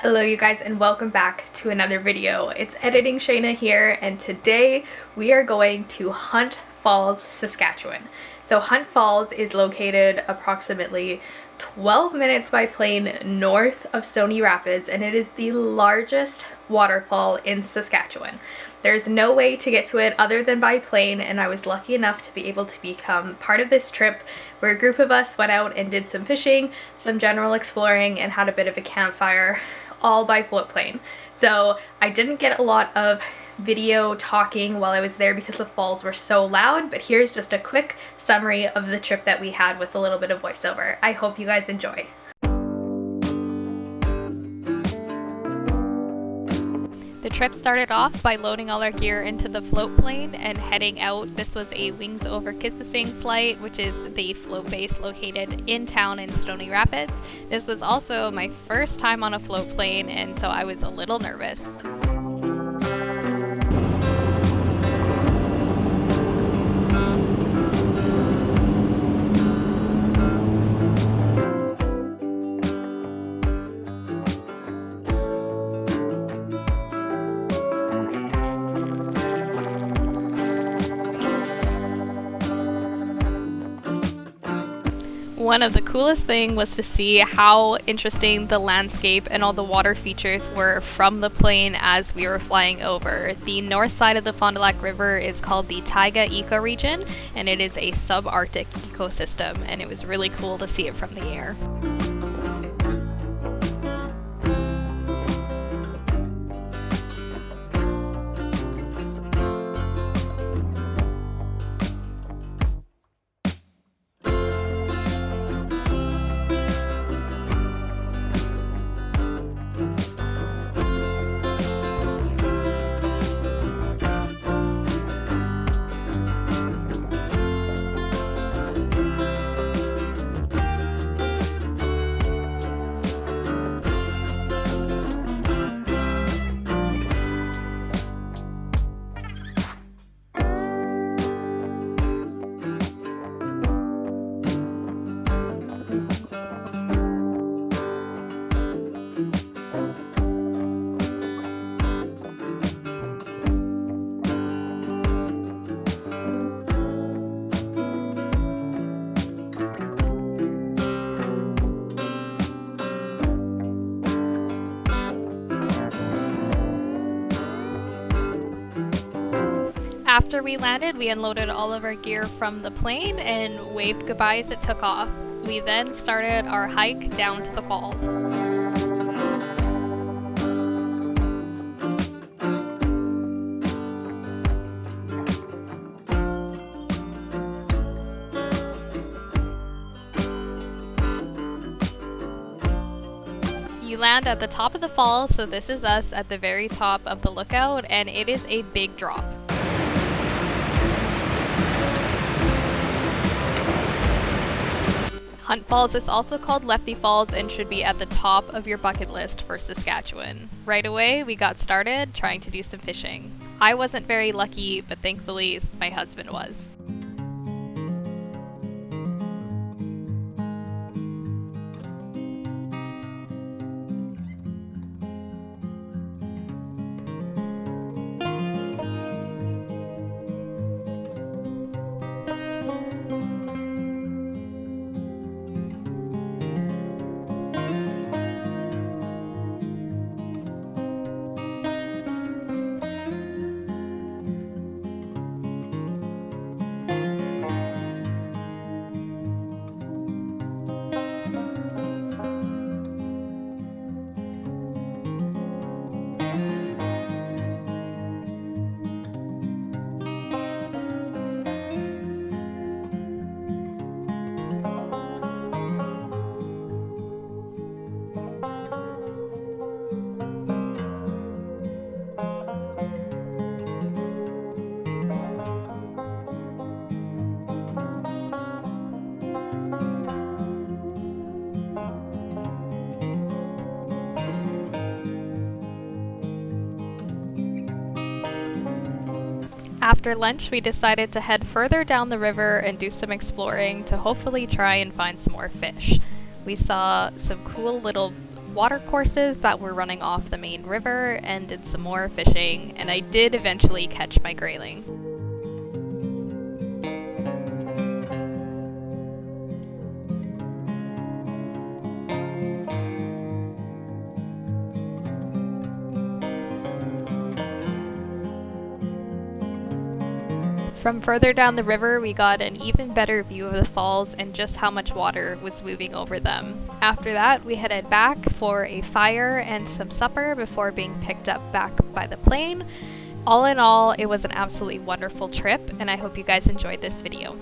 Hello you guys and welcome back to another video. It's Editing Shayna here, and today we are going to Hunt Falls, Saskatchewan. So Hunt Falls is located approximately 12 minutes by plane north of Stony Rapids, and it is the largest waterfall in Saskatchewan. There's no way to get to it other than by plane, and I was lucky enough to be able to become part of this trip where a group of us went out and did some fishing, some general exploring, and had a bit of a campfire, all by float plane. So I didn't get a lot of video talking while I was there because the falls were so loud, but here's just a quick summary of the trip that we had with a little bit of voiceover. I hope you guys enjoy. The trip started off by loading all our gear into the float plane and heading out. This was a Wings Over Kissing flight, which is the float base located in town in Stony Rapids. This was also my first time on a float plane, and so I was a little nervous. One of the coolest things was to see how interesting the landscape and all the water features were from the plane as we were flying over. The north side of the Fond du Lac River is called the Taiga ecoregion, and it is a subarctic ecosystem, and it was really cool to see it from the air. After we landed, we unloaded all of our gear from the plane and waved goodbye as it took off. We then started our hike down to the falls. You land at the top of the falls, so this is us at the very top of the lookout, and it is a big drop. Hunt Falls is also called Lefty Falls and should be at the top of your bucket list for Saskatchewan. Right away, we got started trying to do some fishing. I wasn't very lucky, but thankfully my husband was. After lunch, we decided to head further down the river and do some exploring to hopefully try and find some more fish. We saw some cool little water courses that were running off the main river and did some more fishing, and I did eventually catch my grayling. From further down the river, we got an even better view of the falls and just how much water was moving over them. After that, we headed back for a fire and some supper before being picked up back by the plane. All in all, it was an absolutely wonderful trip, and I hope you guys enjoyed this video.